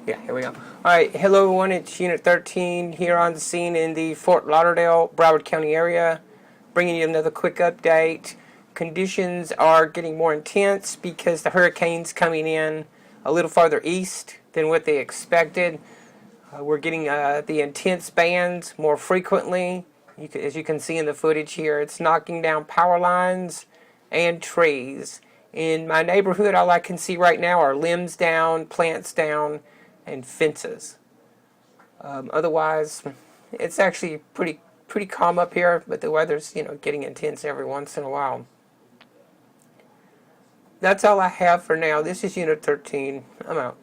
Yeah, here we go. Alright, hello everyone, it's Unit 13 here on the scene in the Fort Lauderdale, Broward County area, bringing you another quick update. Conditions are getting more intense because the hurricane's coming in a little farther east than what they expected. We're getting the intense bands more frequently. As you can see in the footage here, it's knocking down power lines and trees. In my neighborhood, all I can see right now are limbs down, plants down, and fences. Otherwise, it's actually pretty calm up here, but the weather's getting intense every once in a while. That's all I have for now. This is Unit 13. I'm out.